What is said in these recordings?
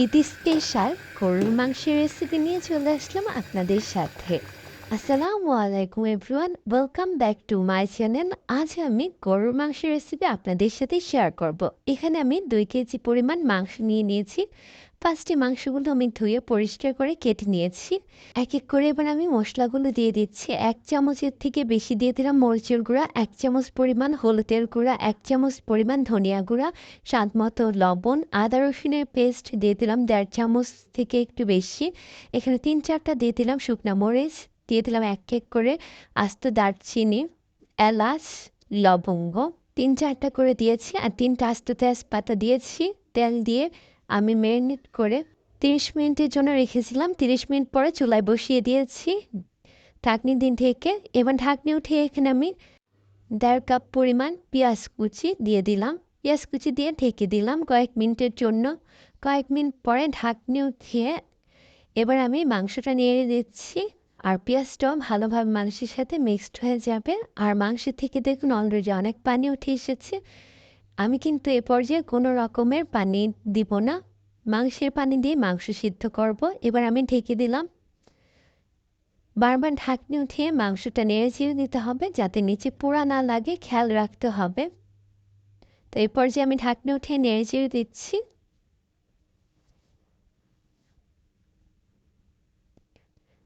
Eid special গরুর মাংসের recipe নিয়ে চলে আসলাম আপনাদের সাথে। আসসালামু আলাইকুম everyone, welcome back to my channel. আজ আমি গরুর মাংসের রেসিপি আপনাদের সাথে শেয়ার করব। এখানে আমি 2 কেজি পরিমাণ মাংস নিয়ে নিয়েছি। ফার্স্টে মাংসগুলো আমি ধুয়ে পরিষ্কার করে কেটে নিয়েছি। এক এক করে এবার আমি মশলাগুলো দিয়ে দিচ্ছি। 1 চামচের থেকে বেশি দিয়ে দিলাম মরিচের গুঁড়া, 1 চামচ পরিমাণ হলুদের গুঁড়া, 1 চামচ পরিমাণ ধনিয়া গুঁড়া, স্বাদ মতো লবণ, আদা রসুনের পেস্ট দিয়ে দিলাম 1.5 চামচ থেকে একটু বেশি। এখানে 3-4টা দিয়ে দিলাম শুকনা মরিচ, দিয়ে দিলাম এক এক করে আস্ত দারচিনি, এলাচ, লবঙ্গ 3-4টা করে দিয়েছি, আর 3টা আস্ত তেজপাতা দিয়েছি। তেল দিয়ে আমি ম্যারিনেট করে 30 মিনিটের জন্য রেখেছিলাম। 30 মিনিট পরে চুলায় বসিয়ে দিয়েছি ঢাকনি দিন থেকে। এবার ঢাকনি উঠিয়ে এখানে আমি 1.5 কাপ পরিমাণ পেঁয়াজ কুচি দিয়ে দিলাম। পেঁয়াজ কুচি দিয়ে ঢেকে দিলাম কয়েক মিনিটের জন্য। কয়েক মিনিট পরে ঢাকনি উঠিয়ে এবার আমি মাংসটা নেড়ে দিচ্ছি, আর পেঁয়াজটাও ভালোভাবে মাংসের সাথে মিক্সড হয়ে যাবে। আর মাংসের থেকে দেখুন অলরেডি অনেক পানি উঠে এসেছে। আমি কিন্তু এ পর্যায়ে কোনো রকমের পানি দিব না, মাংসের পানি দিয়ে মাংস সিদ্ধ করব। এবার আমি ঢেকে দিলাম। বারবার ঢাকনি উঠিয়ে মাংসটা নেড়ে চেড়ে দিতে হবে যাতে নিচে পোড়া না লাগে, খেয়াল রাখতে হবে। তো এই পর্যায়ে আমি ঢাকনি উঠিয়ে নেড়ে চেড়ে দিচ্ছি।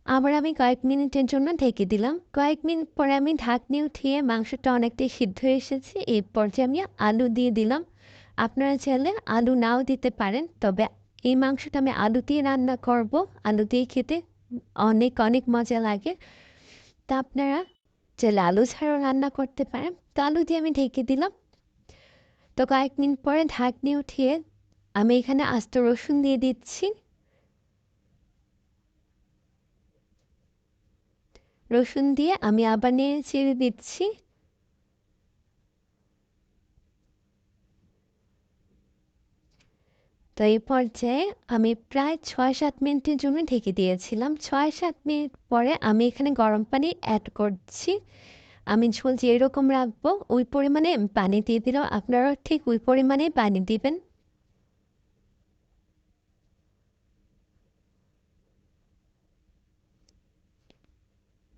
আবার আমি কয়েক মিনিটের জন্য ঢেকে দিলাম। কয়েক মিনিট পরে আমি ঢাকনি উঠিয়ে মাংসটা অনেকটাই সিদ্ধ হয়ে এসেছে। এই পর্যায়ে আমি আলু দিয়ে দিলাম। আপনারা চাইলে আলু নাও দিতে পারেন, তবে এই মাংসটা আমি আলু দিয়ে রান্না করব। আলু দিয়ে খেতে অনেক অনেক মজা লাগে। তা আপনারা চাইলে আলু ছাড়াও রান্না করতে পারেন। তো আলু দিয়ে আমি ঢেকে দিলাম। তো কয়েক মিনিট পরে ঢাকনি উঠিয়ে আমি এখানে আস্ত রসুন দিয়ে দিচ্ছি। রসুন দিয়ে আমি আবার নেড়ে চেড়ে দিচ্ছি। তো এই পর্যায়ে আমি প্রায় 6-7 মিনিটের জন্য ঢেকে দিয়েছিলাম। 6-7 মিনিট পরে আমি এখানে গরম পানি অ্যাড করছি। আমি ঝোল যেরকম রাখবো ওই পরিমাণে পানি দিয়ে দিলাম, আপনারাও ঠিক ওই পরিমাণে পানি দিবেন।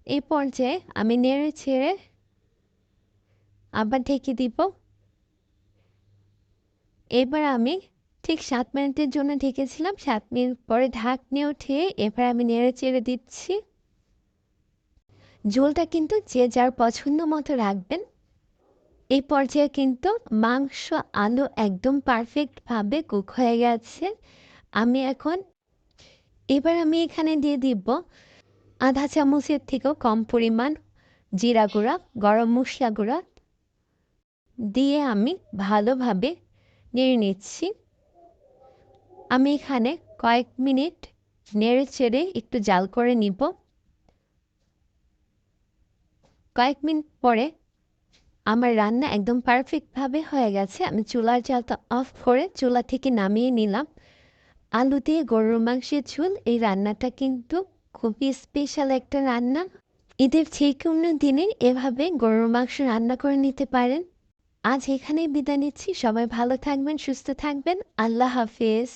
এই পর্যায়ে আমি নেড়ে ছেড়ে আবার ঢেকে দিব। এবার আমি ঠিক 7 মিনিটের জন্য ঢেকেছিলাম। 7 মিনিট পরে ঢাকনি উঠিয়ে এবার আমি নেড়ে চেড়ে দিচ্ছি। ঝোলটা কিন্তু যে যার পছন্দ মতো রাখবেন। এই পর্যায়ে কিন্তু মাংস আলু একদম পারফেক্টভাবে কুক হয়ে গেছে। আমি এখন এবার আমি এখানে দিয়ে দিব আধা চামচের থেকেও কম পরিমাণ জিরা গুঁড়া, গরম মশলা গুঁড়া দিয়ে আমি ভালোভাবে নেড়ে নিচ্ছি। আমি এখানে কয়েক মিনিট নেড়ে চেড়ে একটু জাল করে নিব। কয়েক মিনিট পরে আমার রান্না একদম পারফেক্টভাবে হয়ে গেছে। আমি চুলার জালটা অফ করে চুলা থেকে নামিয়ে নিলাম। আলু দিয়ে গরুর মাংসের ঝোল, এই রান্নাটা কিন্তু খুবই স্পেশাল একটা রান্না। ঈদের যে কোনো দিনে এভাবে গরুর মাংস রান্না করে নিতে পারেন। আজ এখানেই বিদায় নিচ্ছি। সবাই ভালো থাকবেন, সুস্থ থাকবেন। আল্লাহ হাফেজ।